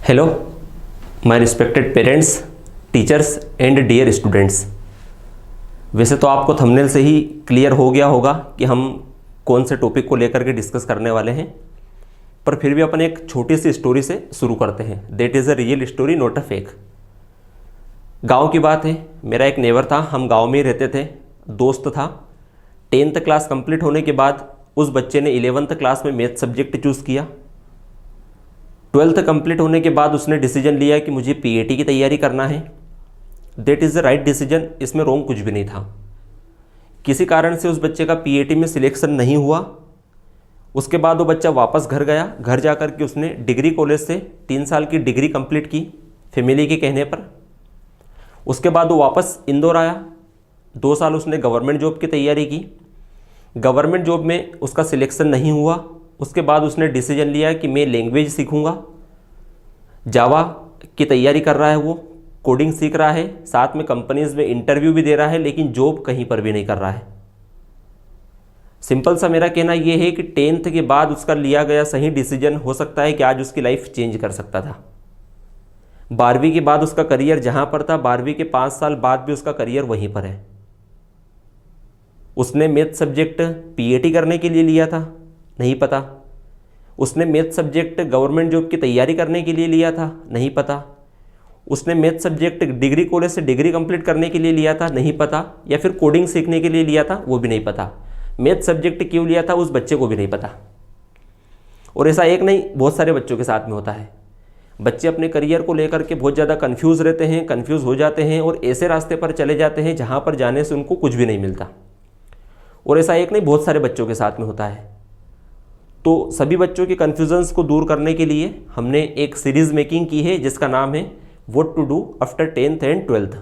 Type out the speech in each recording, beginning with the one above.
Hello my respected parents, teachers and dear students. वैसे तो आपको थंबनेल से ही क्लियर हो गया होगा कि हम कौन से टॉपिक को लेकर के डिस्कस करने वाले हैं, पर फिर भी अपन एक छोटी सी स्टोरी से शुरू करते हैं। That is a real story, not a fake. गांव की बात है। मेरा एक नेबर था, हम गांव में ही रहते थे, दोस्त था। 10th क्लास कंप्लीट होने के बाद उस बच्चे ने 11th क्लास में मैथ सब्जेक्ट चूज़ किया। 12th कंप्लीट होने के बाद उसने डिसीजन लिया कि मुझे पीएटी की तैयारी करना है। That is the right decision, इसमें रॉन्ग कुछ भी नहीं था। किसी कारण से उस बच्चे का पीएटी में सिलेक्शन नहीं हुआ। उसके बाद वो बच्चा वापस घर गया। घर जाकर के उसने डिग्री कॉलेज से 3 साल की डिग्री कंप्लीट की फैमिली के कहने पर। उसके बाद वो वापस इंदौर आया। 2 साल उसने गवर्नमेंट जॉब की तैयारी की। गवर्नमेंट जॉब में उसका सिलेक्शन नहीं हुआ। उसके बाद उसने डिसीजन लिया कि मैं लैंग्वेज सीखूंगा। जावा की तैयारी कर रहा है, वो कोडिंग सीख रहा है, साथ में कंपनीज में इंटरव्यू भी दे रहा है, लेकिन जॉब कहीं पर भी नहीं कर रहा है। सिंपल सा मेरा कहना यह है कि 10th के बाद उसका लिया गया सही डिसीजन हो सकता है कि आज उसकी लाइफ चेंज कर सकता था। 12वीं के बाद उसका करियर जहां पर था, 12वीं के 5 साल बाद भी उसका करियर वहीं पर है। उसने मैथ सब्जेक्ट पीएटी करने के लिए लिया था, नहीं पता। उसने मैथ सब्जेक्ट गवर्नमेंट जॉब की तैयारी करने के लिए लिया था, नहीं पता। उसने मैथ सब्जेक्ट डिग्री कॉलेज से डिग्री कंप्लीट करने के लिए लिया था, नहीं पता। या फिर कोडिंग सीखने के लिए लिया था, वो भी नहीं पता। मैथ सब्जेक्ट क्यों लिया था उस बच्चे को भी नहीं पता। और ऐसा एक नहीं, बहुत सारे बच्चों के साथ में होता है। बच्चे अपने करियर को लेकर के बहुत ज़्यादा कन्फ्यूज़ रहते हैं, कन्फ्यूज़ हो जाते हैं और ऐसे रास्ते पर चले जाते हैं जहाँ पर जाने से उनको कुछ भी नहीं मिलता। और ऐसा एक नहीं, बहुत सारे बच्चों के साथ में होता है। तो सभी बच्चों के कन्फ्यूजन्स को दूर करने के लिए हमने एक सीरीज़ मेकिंग की है जिसका नाम है what to do after 10th and 12th।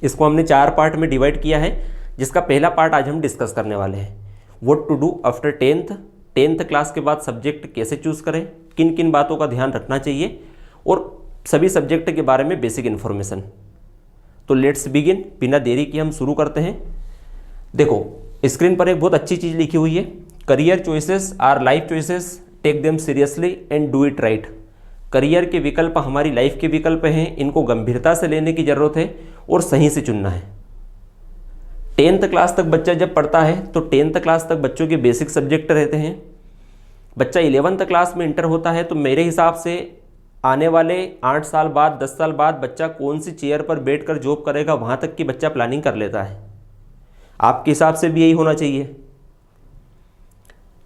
इसको हमने 4 पार्ट में डिवाइड किया है, जिसका पहला पार्ट आज हम डिस्कस करने वाले हैं। What to do after 10th class के बाद सब्जेक्ट कैसे चूज़ करें, किन किन बातों का ध्यान रखना चाहिए, और सभी सब्जेक्ट के बारे में बेसिक इन्फॉर्मेशन। तो लेट्स बिगिन, बिना देरी के हम शुरू करते हैं। देखो, स्क्रीन पर एक बहुत अच्छी चीज़ लिखी हुई है, career choices are life choices, take them seriously and do it right. Career के विकल्प हमारी लाइफ के विकल्प हैं, इनको गंभीरता से लेने की ज़रूरत है और सही से चुनना है। 10th क्लास तक बच्चा जब पढ़ता है तो 10th क्लास तक बच्चों के बेसिक सब्जेक्ट रहते हैं। बच्चा 11th क्लास में इंटर होता है तो मेरे हिसाब से आने वाले 8 साल बाद, 10 साल बाद बच्चा कौन सी चेयर पर बैठकर जॉब करेगा, वहाँ तक की बच्चा प्लानिंग कर लेता है। आपके हिसाब से भी यही होना चाहिए।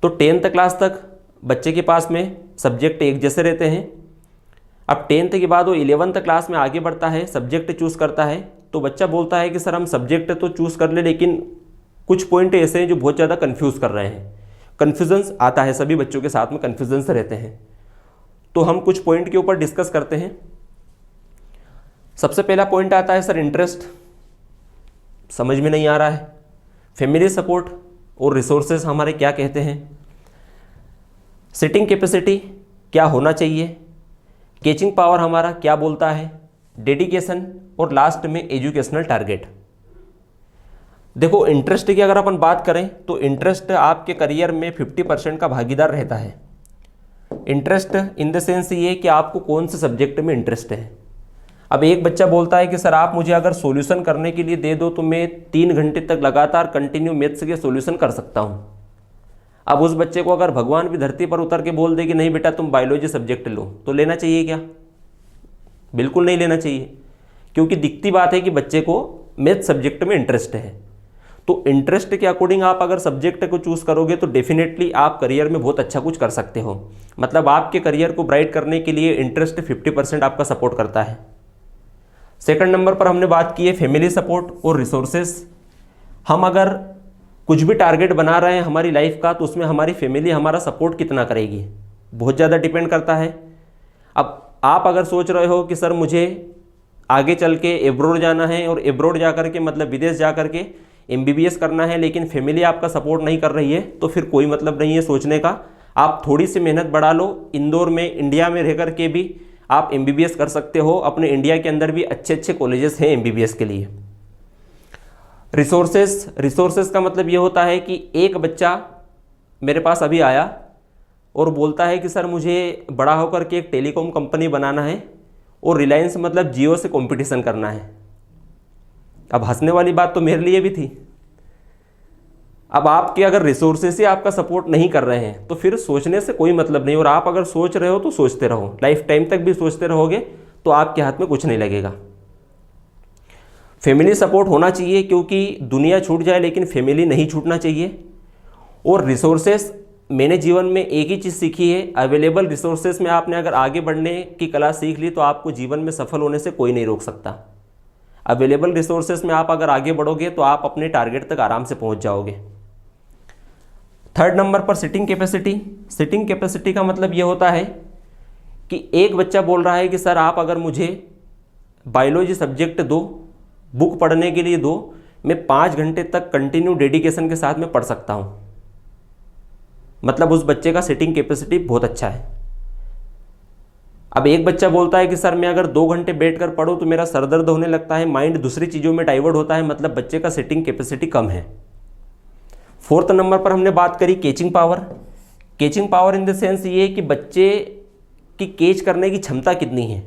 तो 10th क्लास तक बच्चे के पास में सब्जेक्ट एक जैसे रहते हैं। अब 10th के बाद वो 11th क्लास में आगे बढ़ता है, सब्जेक्ट चूज़ करता है, तो बच्चा बोलता है कि सर हम सब्जेक्ट तो चूज़ कर ले, लेकिन कुछ पॉइंट ऐसे हैं जो बहुत ज़्यादा कन्फ्यूज़ कर रहे हैं। कन्फ्यूजन्स आता है, सभी बच्चों के साथ में कन्फ्यूजन्स रहते हैं। तो हम कुछ पॉइंट के ऊपर डिस्कस करते हैं। सबसे पहला पॉइंट आता है सर इंटरेस्ट, समझ में नहीं आ रहा है। फैमिली सपोर्ट और रिसोर्सेज हमारे क्या कहते हैं। सिटिंग कैपेसिटी क्या होना चाहिए। कैचिंग पावर हमारा क्या बोलता है। डेडिकेशन और लास्ट में एजुकेशनल टारगेट। देखो, इंटरेस्ट की अगर अपन बात करें तो इंटरेस्ट आपके करियर में 50% का भागीदार रहता है। इंटरेस्ट इन द सेंस ये कि आपको कौन से सब्जेक्ट में इंटरेस्ट है। अब एक बच्चा बोलता है कि सर आप मुझे अगर सॉल्यूशन करने के लिए दे दो तो मैं 3 घंटे तक लगातार कंटिन्यू मैथ्स के सॉल्यूशन कर सकता हूँ। अब उस बच्चे को अगर भगवान भी धरती पर उतर के बोल दे कि नहीं बेटा तुम बायोलॉजी सब्जेक्ट लो, तो लेना चाहिए क्या? बिल्कुल नहीं लेना चाहिए, क्योंकि दिखती बात है कि बच्चे को मैथ सब्जेक्ट में इंटरेस्ट है। तो इंटरेस्ट के अकॉर्डिंग आप अगर सब्जेक्ट को चूज़ करोगे तो डेफिनेटली आप करियर में बहुत अच्छा कुछ कर सकते हो। मतलब आपके करियर को ब्राइट करने के लिए इंटरेस्ट 50% आपका सपोर्ट करता है। सेकंड नंबर पर हमने बात की है फैमिली सपोर्ट और रिसोर्सेस। हम अगर कुछ भी टारगेट बना रहे हैं हमारी लाइफ का, तो उसमें हमारी फैमिली हमारा सपोर्ट कितना करेगी, बहुत ज़्यादा डिपेंड करता है। अब आप अगर सोच रहे हो कि सर मुझे आगे चल के एब्रोड जाना है और एब्रोड जा कर के मतलब विदेश जा कर के MBBS करना है, लेकिन फैमिली आपका सपोर्ट नहीं कर रही है, तो फिर कोई मतलब नहीं है सोचने का। आप थोड़ी सी मेहनत बढ़ा लो। इंदौर में, इंडिया में रह कर के भी आप MBBS कर सकते हो। अपने इंडिया के अंदर भी अच्छे अच्छे कॉलेजेस हैं MBBS के लिए। रिसोर्सेस का मतलब ये होता है कि एक बच्चा मेरे पास अभी आया और बोलता है कि सर मुझे बड़ा होकर के एक टेलीकॉम कंपनी बनाना है और रिलायंस मतलब जियो से कंपटीशन करना है। अब हंसने वाली बात तो मेरे लिए भी थी। अब आपके अगर रिसोर्सेस ही आपका सपोर्ट नहीं कर रहे हैं तो फिर सोचने से कोई मतलब नहीं, और आप अगर सोच रहे हो तो सोचते रहो, लाइफ टाइम तक भी सोचते रहोगे तो आपके हाथ में कुछ नहीं लगेगा। फैमिली सपोर्ट होना चाहिए, क्योंकि दुनिया छूट जाए लेकिन फैमिली नहीं छूटना चाहिए। और रिसोर्सेस, मैंने जीवन में एक ही चीज़ सीखी है, अवेलेबल रिसोर्सेस में आपने अगर आगे बढ़ने की कला सीख ली तो आपको जीवन में सफल होने से कोई नहीं रोक सकता। अवेलेबल रिसोर्सेस में आप अगर आगे बढ़ोगे तो आप अपने टारगेट तक आराम से पहुंच जाओगे। थर्ड नंबर पर सिटिंग कैपेसिटी। सिटिंग कैपेसिटी का मतलब ये होता है कि एक बच्चा बोल रहा है कि सर आप अगर मुझे बायोलॉजी सब्जेक्ट दो, बुक पढ़ने के लिए दो, मैं 5 घंटे तक कंटिन्यू डेडिकेशन के साथ में पढ़ सकता हूँ। मतलब उस बच्चे का सिटिंग कैपेसिटी बहुत अच्छा है। अब एक बच्चा बोलता है कि सर मैं अगर 2 घंटे बैठकर पढूं तो मेरा सर दर्द होने लगता है, माइंड दूसरी चीज़ों में डाइवर्ट होता है, मतलब बच्चे का सिटिंग कैपेसिटी कम है। फोर्थ नंबर पर हमने बात करी catching power. Catching power in the sense ये कि बच्चे की कैच करने की क्षमता कितनी है।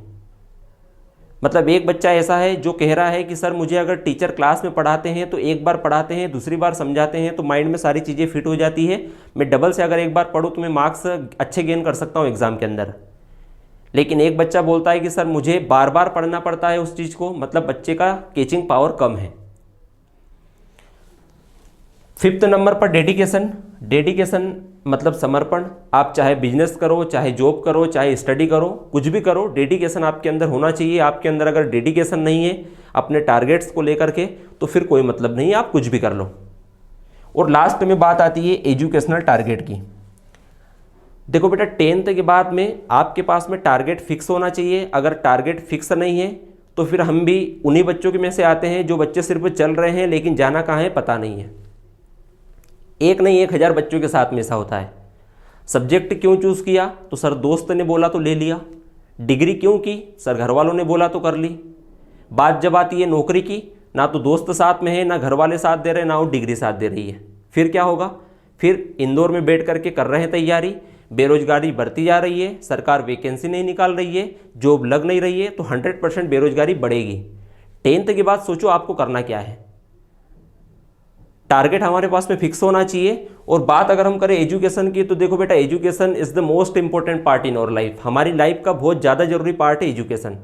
मतलब एक बच्चा ऐसा है जो कह रहा है कि सर मुझे अगर टीचर क्लास में पढ़ाते हैं तो एक बार पढ़ाते हैं, दूसरी बार समझाते हैं तो माइंड में सारी चीज़ें फिट हो जाती है, मैं डबल से अगर एक बार पढूं तो मैं मार्क्स अच्छे गेन कर सकता हूं एग्जाम के अंदर। लेकिन एक बच्चा बोलता है कि सर मुझे बार बार पढ़ना पड़ता है उस चीज़ को, मतलब बच्चे का कैचिंग पावर कम है। फिफ्थ नंबर पर डेडिकेशन। डेडिकेशन मतलब समर्पण। आप चाहे बिजनेस करो, चाहे जॉब करो, चाहे स्टडी करो, कुछ भी करो, डेडिकेशन आपके अंदर होना चाहिए। आपके अंदर अगर डेडिकेशन नहीं है अपने टारगेट्स को लेकर के तो फिर कोई मतलब नहीं, आप कुछ भी कर लो। और लास्ट में बात आती है एजुकेशनल टारगेट की। देखो बेटा, 10th के बाद में आपके पास में टारगेट फिक्स होना चाहिए। अगर टारगेट फिक्स नहीं है तो फिर हम भी उन्हीं बच्चों के में से आते हैं जो बच्चे सिर्फ चल रहे हैं लेकिन जाना कहाँ है पता नहीं है। एक नहीं 1000 बच्चों के साथ में ऐसा होता है। सब्जेक्ट क्यों चूज़ किया तो सर दोस्त ने बोला तो ले लिया। डिग्री क्यों की, सर घर वालों ने बोला तो कर ली। बात जब आती है नौकरी की, ना तो दोस्त साथ में है, ना घर वाले साथ दे रहे, ना वो डिग्री साथ दे रही है, फिर क्या होगा। फिर इंदौर में बैठ करके कर रहे हैं तैयारी, बेरोजगारी बढ़ती जा रही है, सरकार वैकेंसी नहीं निकाल रही है, जॉब लग नहीं रही है, तो 100% बेरोजगारी बढ़ेगी। 10th के बाद सोचो आपको करना क्या है। टारगेट हमारे पास में फिक्स होना चाहिए। और बात अगर हम करें एजुकेशन की तो देखो बेटा, education is the most important part in our life. हमारी लाइफ का बहुत ज़्यादा जरूरी पार्ट है एजुकेशन।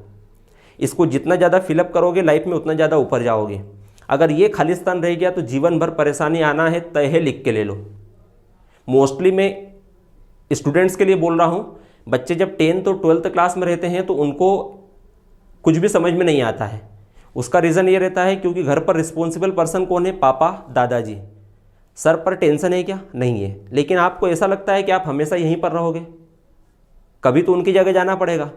इसको जितना ज़्यादा फिलअप करोगे लाइफ में उतना ज़्यादा ऊपर जाओगे। अगर ये खालिस्तान रह गया तो जीवन भर परेशानी आना है, तय है, लिख के ले लो। मोस्टली मैं स्टूडेंट्स के लिए बोल रहा हूँ, बच्चे जब 10th और 12th क्लास में रहते हैं तो उनको कुछ भी समझ में नहीं आता है। उसका रीज़न ये रहता है क्योंकि घर पर रिस्पॉन्सिबल पर्सन कौन है, पापा दादाजी। सर पर टेंशन है क्या, नहीं है, लेकिन आपको ऐसा लगता है कि आप हमेशा यहीं पर रहोगे, कभी तो उनकी जगह जाना पड़ेगा।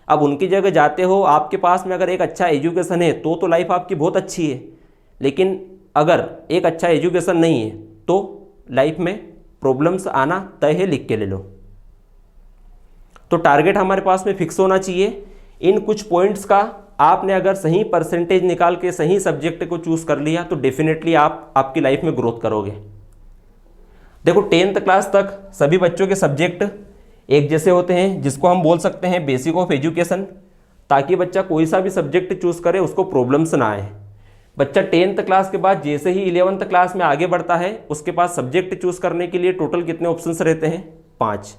अब उनकी जगह जाते हो, आपके पास में अगर एक अच्छा एजुकेशन है तो लाइफ आपकी बहुत अच्छी है, लेकिन अगर एक अच्छा एजुकेशन नहीं है तो लाइफ में प्रॉब्लम्स आना तय है, लिख के ले लो। तो टारगेट हमारे पास में फिक्स होना चाहिए। इन कुछ पॉइंट्स का आपने अगर सही परसेंटेज निकाल के सही सब्जेक्ट को चूज कर लिया तो डेफिनेटली आप आपकी लाइफ में ग्रोथ करोगे। देखो 10th क्लास तक सभी बच्चों के सब्जेक्ट एक जैसे होते हैं, जिसको हम बोल सकते हैं बेसिक ऑफ एजुकेशन, ताकि बच्चा कोई सा भी सब्जेक्ट चूज करे उसको प्रॉब्लम्स ना आए। बच्चा 10th क्लास के बाद जैसे ही 11th क्लास में आगे बढ़ता है उसके पास सब्जेक्ट चूज करने के लिए टोटल कितने ऑप्शंस रहते हैं, 5।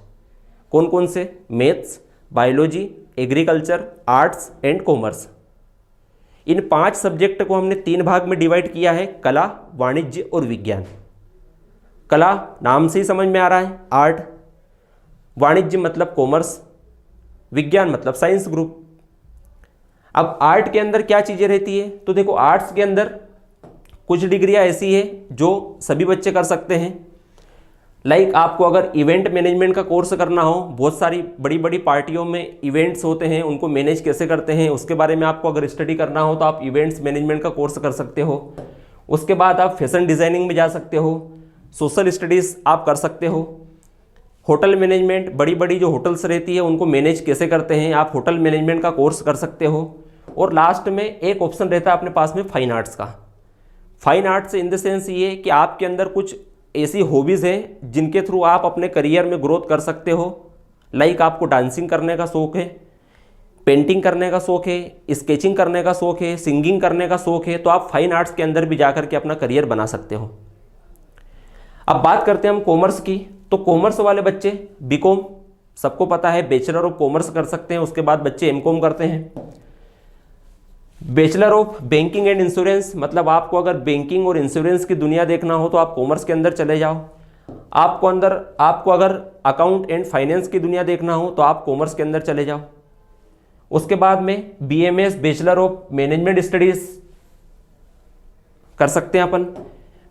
कौन कौन से, maths, biology, agriculture, arts and commerce. In 5 subject को हमने 3 भाग में डिवाइड किया है, कला, वाणिज्य और विज्ञान। कला नाम से ही समझ में आ रहा है, आर्ट। वाणिज्य मतलब कॉमर्स, विज्ञान मतलब साइंस ग्रुप। अब आर्ट के अंदर क्या चीज़ें रहती है, तो देखो आर्ट्स के अंदर कुछ डिग्रियां ऐसी है जो सभी बच्चे कर सकते हैं। लाइक आपको अगर इवेंट मैनेजमेंट का कोर्स करना हो, बहुत सारी बड़ी बड़ी पार्टियों में इवेंट्स होते हैं, उनको मैनेज कैसे करते हैं उसके बारे में आपको अगर स्टडी करना हो तो आप इवेंट्स मैनेजमेंट का कोर्स कर सकते हो। उसके बाद आप फैशन डिज़ाइनिंग में जा सकते हो, सोशल स्टडीज़ आप कर सकते हो। होटल मैनेजमेंट, बड़ी बड़ी जो होटल्स रहती है उनको मैनेज कैसे करते हैं, आप होटल मैनेजमेंट का कोर्स कर सकते हो। और लास्ट में एक ऑप्शन रहता है अपने पास में फाइन आर्ट्स का। Fine arts in the sense ये कि आपके अंदर कुछ ऐसी हॉबीज़ हैं जिनके थ्रू आप अपने करियर में ग्रोथ कर सकते हो। लाइक आपको डांसिंग करने का शौक़ है, पेंटिंग करने का शौक़ है, स्केचिंग करने का शौक़ है, सिंगिंग करने का शौक़ है, तो आप फाइन आर्ट्स के अंदर भी जाकर के अपना करियर बना सकते हो। अब बात करते हैं हम कॉमर्स की। तो कॉमर्स वाले बच्चे बीकॉम, सबको पता है बैचलर ऑफ कॉमर्स कर सकते हैं, उसके बाद बच्चे एमकॉम करते हैं। Bachelor of banking and insurance, मतलब आपको अगर बैंकिंग और इंश्योरेंस की दुनिया देखना हो तो आप कॉमर्स के अंदर चले जाओ। आपको अगर अकाउंट एंड फाइनेंस की दुनिया देखना हो तो आप कॉमर्स के अंदर चले जाओ। उसके बाद में BMS, bachelor of management studies कर सकते हैं अपन।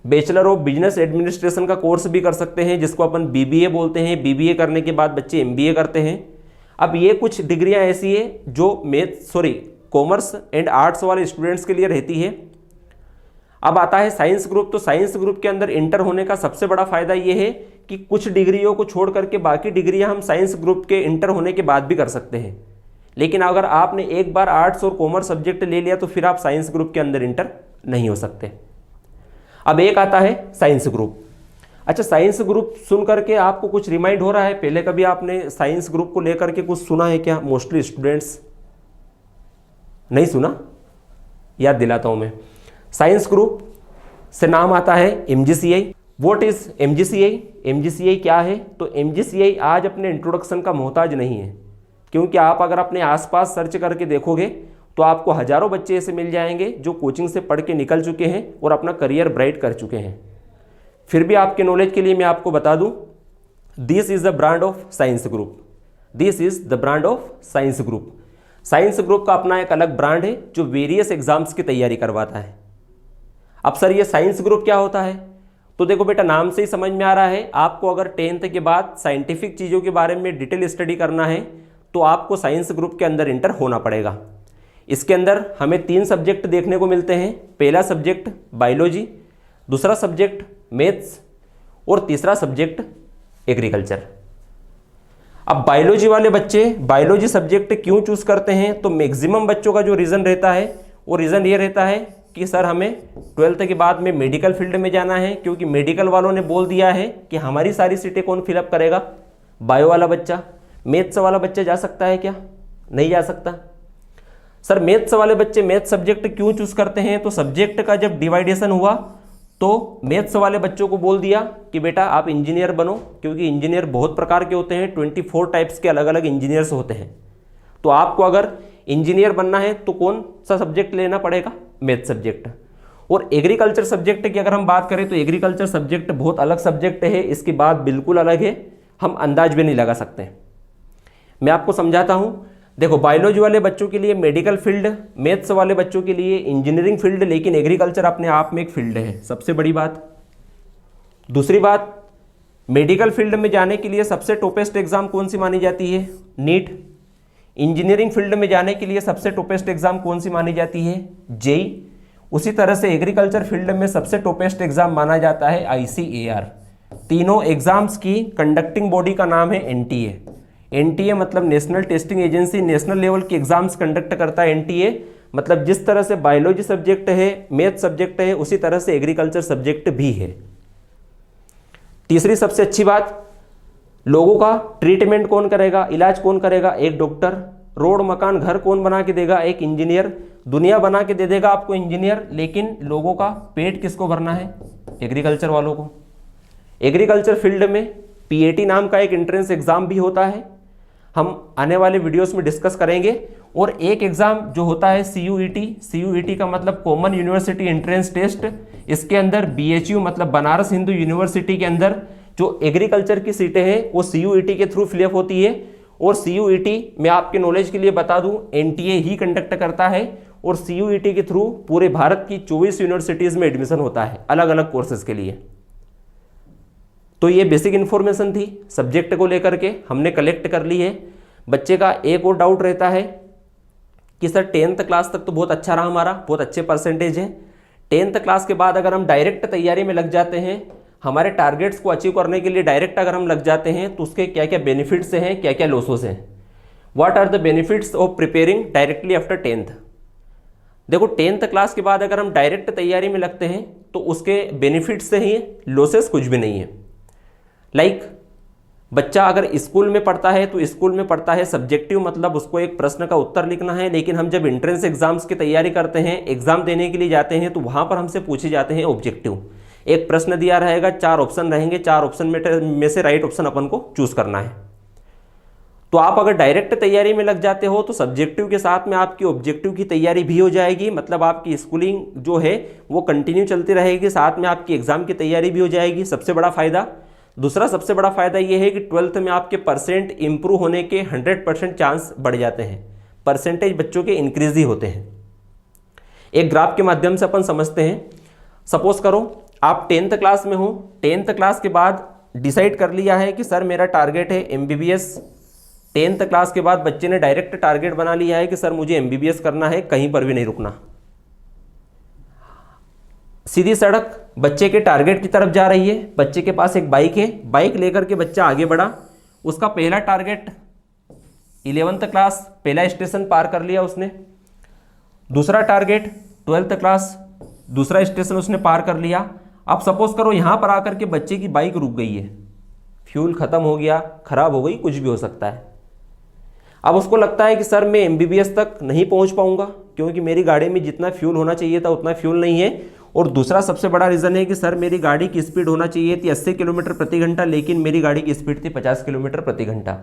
बैचलर ऑफ बिजनेस एडमिनिस्ट्रेशन का कोर्स भी कर सकते हैं, जिसको अपन बीबीए बोलते हैं। बीबीए करने के बाद बच्चे एमबीए करते हैं। अब ये कुछ डिग्रियां ऐसी है जो कॉमर्स एंड आर्ट्स वाले स्टूडेंट्स के लिए रहती है। अब आता है साइंस ग्रुप। तो साइंस ग्रुप के अंदर इंटर होने का सबसे बड़ा फायदा ये है कि कुछ डिग्रियों को छोड़ करके बाकी डिग्रियां हम साइंस ग्रुप के इंटर होने के बाद भी कर सकते हैं। लेकिन अगर आपने एक बार आर्ट्स और कॉमर्स सब्जेक्ट ले लिया तो फिर आप साइंस ग्रुप के अंदर इंटर नहीं हो सकते। अब एक आता है साइंस ग्रुप। अच्छा, साइंस ग्रुप सुन करके आपको कुछ रिमाइंड हो रहा है? पहले कभी आपने साइंस ग्रुप को लेकर के कुछ सुना है क्या? मोस्टली स्टूडेंट्स नहीं सुना, याद दिलाता हूं मैं। साइंस ग्रुप से नाम आता है MGCI। What is MGCI? MGCI क्या है? तो MGCI आज अपने इंट्रोडक्शन का मोहताज नहीं है, क्योंकि आप अगर अपने आसपास सर्च करके देखोगे तो आपको हजारों बच्चे ऐसे मिल जाएंगे जो कोचिंग से पढ़ के निकल चुके हैं और अपना करियर ब्राइट कर चुके हैं। फिर भी आपके नॉलेज के लिए मैं आपको बता दूं, this is the brand of science group. This is the brand of science group. Science group का अपना एक अलग ब्रांड है जो वेरियस एग्जाम्स की तैयारी करवाता है। अब सर ये साइंस ग्रुप क्या होता है? तो देखो बेटा, नाम से ही समझ में आ रहा है, आपको अगर 10th के बाद साइंटिफिक चीज़ों के बारे में डिटेल स्टडी करना है तो आपको साइंस ग्रुप के अंदर इंटर होना पड़ेगा। इसके अंदर हमें 3 सब्जेक्ट देखने को मिलते हैं। पहला सब्जेक्ट बायोलॉजी, दूसरा सब्जेक्ट मैथ्स और तीसरा सब्जेक्ट एग्रीकल्चर। अब बायोलॉजी वाले बच्चे बायोलॉजी सब्जेक्ट क्यों चूज करते हैं? तो मैक्सिमम बच्चों का जो रीज़न रहता है वो रीज़न ये रहता है कि सर हमें 12th के बाद में मेडिकल फील्ड में जाना है, क्योंकि मेडिकल वालों ने बोल दिया है कि हमारी सारी सीटें कौन फिलअप करेगा? बायो वाला बच्चा। मैथ्स वाला बच्चा जा सकता है क्या? नहीं जा सकता। सर मैथ्स वाले बच्चे मैथ सब्जेक्ट क्यों चूज करते हैं? तो सब्जेक्ट का जब डिवाइडेशन हुआ तो मैथ्स वाले बच्चों को बोल दिया कि बेटा आप इंजीनियर बनो, क्योंकि इंजीनियर बहुत प्रकार के होते हैं, 24 टाइप्स के अलग अलग इंजीनियर्स होते हैं। तो आपको अगर इंजीनियर बनना है तो कौन सा सब्जेक्ट लेना पड़ेगा? Math subject. और एग्रीकल्चर सब्जेक्ट की अगर हम बात करें तो एग्रीकल्चर सब्जेक्ट बहुत अलग सब्जेक्ट है, इसकी बात बिल्कुल अलग है, हम अंदाज भी नहीं लगा सकते। मैं आपको समझाता हूँ। देखो, बायोलॉजी वाले बच्चों के लिए मेडिकल फील्ड, मैथ्स वाले बच्चों के लिए इंजीनियरिंग फील्ड, लेकिन एग्रीकल्चर अपने आप में एक फील्ड है, सबसे बड़ी बात। दूसरी बात, मेडिकल फील्ड में जाने के लिए सबसे टॉपेस्ट एग्जाम कौन सी मानी जाती है? नीट। इंजीनियरिंग फील्ड में जाने के लिए सबसे टॉपेस्ट एग्जाम कौन सी मानी जाती है? जेई। उसी तरह से एग्रीकल्चर फील्ड में सबसे टॉपेस्ट एग्जाम माना जाता है ICAR। तीनों एग्जाम्स की कंडक्टिंग बॉडी का नाम है NTA। NTA मतलब national testing agency, national level की एग्जाम्स कंडक्ट करता है NTA। मतलब जिस तरह से बायोलॉजी सब्जेक्ट है, मैथ सब्जेक्ट है, उसी तरह से एग्रीकल्चर सब्जेक्ट भी है। तीसरी सबसे अच्छी बात, लोगों का ट्रीटमेंट कौन करेगा, इलाज कौन करेगा? एक डॉक्टर। रोड मकान घर कौन बना के देगा? एक इंजीनियर। दुनिया बना के दे देगा आपको इंजीनियर, लेकिन लोगों का पेट किसको भरना है? एग्रीकल्चर वालों को। एग्रीकल्चर फील्ड में PAT नाम का एक एंट्रेंस एग्जाम भी होता है, हम आने वाले वीडियोस में डिस्कस करेंगे। और एक एग्जाम जो होता है CUET का मतलब कॉमन यूनिवर्सिटी एंट्रेंस टेस्ट। इसके अंदर BHU मतलब बनारस हिंदू यूनिवर्सिटी के अंदर जो एग्रीकल्चर की सीटें हैं वो CUET के थ्रू फिलअप होती है। और CUET मैं आपके नॉलेज के लिए बता दूं, NTA ही कंडक्ट करता है, और CUET के थ्रू पूरे भारत की 24 यूनिवर्सिटीज़ में एडमिशन होता है अलग अलग कोर्सेज के लिए। तो ये बेसिक इन्फॉर्मेशन थी सब्जेक्ट को लेकर के, हमने कलेक्ट कर ली है। बच्चे का एक और डाउट रहता है कि सर 10th क्लास तक तो बहुत अच्छा रहा हमारा, बहुत अच्छे परसेंटेज हैं, 10th क्लास के बाद अगर हम डायरेक्ट तैयारी में लग जाते हैं, हमारे टारगेट्स को अचीव करने के लिए डायरेक्ट अगर हम लग जाते हैं तो उसके क्या क्या बेनिफिट्स हैं, क्या क्या लॉसेस हैं? What are the benefits of preparing directly after 10th? देखो 10th क्लास के बाद अगर हम डायरेक्ट तैयारी में लगते हैं तो उसके बेनिफिट्स से ही लॉसेस कुछ भी नहीं है। लाइक बच्चा अगर स्कूल में पढ़ता है तो स्कूल में पढ़ता है सब्जेक्टिव, मतलब उसको एक प्रश्न का उत्तर लिखना है, लेकिन हम जब एंट्रेंस एग्जाम्स की तैयारी करते हैं, एग्जाम देने के लिए जाते हैं, तो वहाँ पर हमसे पूछे जाते हैं ऑब्जेक्टिव। एक प्रश्न दिया रहेगा, 4 ऑप्शन रहेंगे, 4 ऑप्शन में से राइट ऑप्शन अपन को चूज करना है। तो आप अगर डायरेक्ट तैयारी में लग जाते हो तो सब्जेक्टिव के साथ में आपकी ऑब्जेक्टिव की तैयारी भी हो जाएगी, मतलब आपकी स्कूलिंग जो है वो कंटिन्यू चलती रहेगी, साथ में आपकी एग्जाम की तैयारी भी हो जाएगी, सबसे बड़ा फायदा। दूसरा सबसे बड़ा फायदा ये है कि 12th में आपके परसेंट इंप्रूव होने के 100% चांस बढ़ जाते हैं, परसेंटेज बच्चों के इंक्रीज ही होते हैं। एक ग्राफ के माध्यम से अपन समझते हैं। सपोज करो आप 10th क्लास में हो, 10th क्लास के बाद डिसाइड कर लिया है कि सर मेरा टारगेट है MBBS। 10th क्लास के बाद बच्चे ने डायरेक्ट टारगेट बना लिया है कि सर मुझे MBBS करना है, कहीं पर भी नहीं रुकना। सीधी सड़क बच्चे के टारगेट की तरफ जा रही है। बच्चे के पास एक बाइक है, बाइक लेकर के बच्चा आगे बढ़ा। उसका पहला टारगेट 11th क्लास, पहला स्टेशन पार कर लिया उसने। दूसरा टारगेट 12th क्लास, दूसरा स्टेशन उसने पार कर लिया। अब सपोज करो यहाँ पर आकर के बच्चे की बाइक रुक गई है, फ्यूल खत्म हो गया, खराब हो गई, कुछ भी हो सकता है। अब उसको लगता है कि सर मैं MBBS तक नहीं पहुँच पाऊँगा क्योंकि मेरी गाड़ी में जितना फ्यूल होना चाहिए था उतना फ्यूल नहीं है। और दूसरा सबसे बड़ा रीज़न है कि सर मेरी गाड़ी की स्पीड होना चाहिए थी 80 किलोमीटर प्रति घंटा, लेकिन मेरी गाड़ी की स्पीड थी 50 किलोमीटर प्रति घंटा।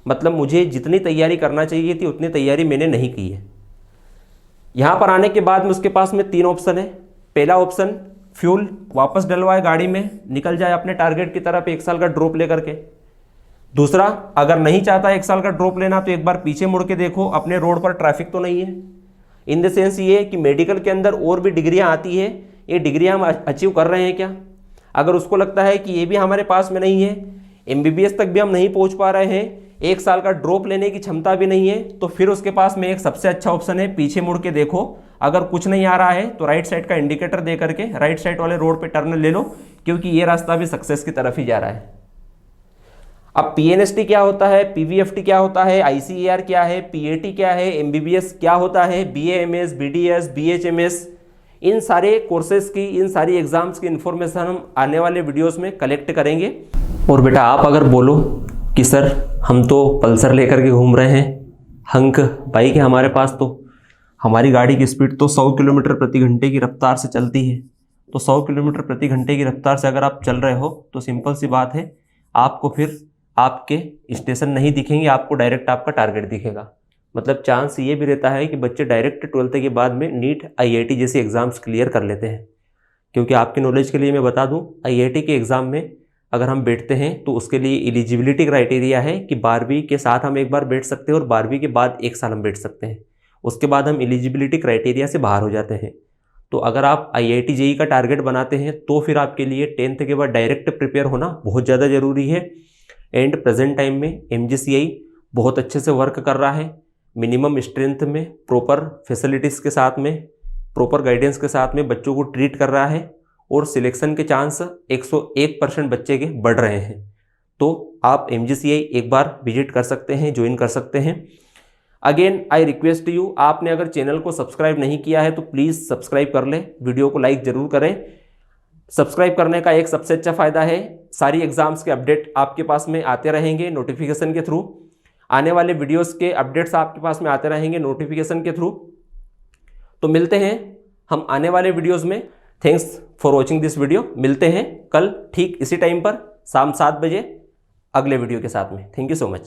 मतलब मुझे जितनी तैयारी करना चाहिए थी उतनी तैयारी मैंने नहीं की है। यहाँ पर आने के बाद में उसके पास में 3 ऑप्शन है। पहला ऑप्शन फ्यूल वापस डलवाए गाड़ी में, निकल जाए अपने टारगेट की तरफ 1 साल का ड्रॉप लेकर के। दूसरा, अगर नहीं चाहता 1 साल का ड्रॉप लेना तो एक बार पीछे मुड़ के देखो अपने रोड पर ट्रैफिक तो नहीं है। इन द सेंस ये कि मेडिकल के अंदर और भी डिग्रियां आती है, ये डिग्रियां हम अचीव कर रहे हैं क्या। अगर उसको लगता है कि ये भी हमारे पास में नहीं है, MBBS तक भी हम नहीं पहुंच पा रहे हैं, 1 साल का ड्रॉप लेने की क्षमता भी नहीं है, तो फिर उसके पास में एक सबसे अच्छा ऑप्शन है, पीछे मुड़ के देखो। अगर कुछ नहीं आ रहा है तो राइट साइड का इंडिकेटर दे करके राइट साइड वाले रोड पे टर्न ले लो, क्योंकि ये रास्ता भी सक्सेस की तरफ ही जा रहा है। अब PNST क्या होता है, PVFT क्या होता है, ICAR क्या है, PAT क्या है, MBBS क्या होता है, BAMS, BDS, BHMS, इन सारे कोर्सेज की, इन सारी एग्जाम्स की इन्फॉर्मेशन हम आने वाले वीडियोस में कलेक्ट करेंगे। और बेटा आप अगर बोलो कि सर हम तो पल्सर लेकर के घूम रहे हैं, हंक बाइक है हमारे पास, तो हमारी गाड़ी की स्पीड तो 100 किलोमीटर प्रति घंटे की रफ्तार से चलती है, तो 100 किलोमीटर प्रति घंटे की रफ्तार से अगर आप चल रहे हो तो सिंपल सी बात है, आपको फिर आपके स्टेशन नहीं दिखेंगे, आपको डायरेक्ट आपका टारगेट दिखेगा। मतलब चांस ये भी रहता है कि बच्चे डायरेक्ट 12th के बाद में नीट IIT जैसे एग्ज़ाम्स क्लियर कर लेते हैं। क्योंकि आपके नॉलेज के लिए मैं बता दूं, IIT के एग्ज़ाम में अगर हम बैठते हैं तो उसके लिए एलिजिबिलिटी क्राइटेरिया है कि 12वीं के साथ हम एक बार बैठ सकते हैं और 12वीं के बाद 1 साल हम बैठ सकते हैं, उसके बाद हम एलिजिबिलिटी क्राइटेरिया से बाहर हो जाते हैं। तो अगर आप IIT JEE का टारगेट बनाते हैं तो फिर आपके लिए 10th के बाद डायरेक्ट प्रिपेयर होना बहुत ज़्यादा ज़रूरी है। एंड प्रेजेंट टाइम में MGCI बहुत अच्छे से वर्क कर रहा है, मिनिमम स्ट्रेंथ में, प्रॉपर फैसिलिटीज़ के साथ में, प्रॉपर गाइडेंस के साथ में बच्चों को ट्रीट कर रहा है और सिलेक्शन के चांस 101% बच्चे के बढ़ रहे हैं। तो आप MGCI एक बार विजिट कर सकते हैं, ज्वाइन कर सकते हैं। अगेन आई रिक्वेस्ट यू, आपने अगर चैनल को सब्सक्राइब नहीं किया है तो प्लीज़ सब्सक्राइब कर लें, वीडियो को लाइक ज़रूर करें। सब्सक्राइब करने का एक सबसे अच्छा फ़ायदा है, सारी एग्जाम्स के अपडेट आपके पास में आते रहेंगे नोटिफिकेशन के थ्रू, आने वाले वीडियोस के अपडेट्स आपके पास में आते रहेंगे नोटिफिकेशन के थ्रू। तो मिलते हैं हम आने वाले वीडियोस में। Thanks for watching this video. मिलते हैं कल ठीक इसी टाइम पर शाम 7 बजे अगले वीडियो के साथ में। Thank you so much.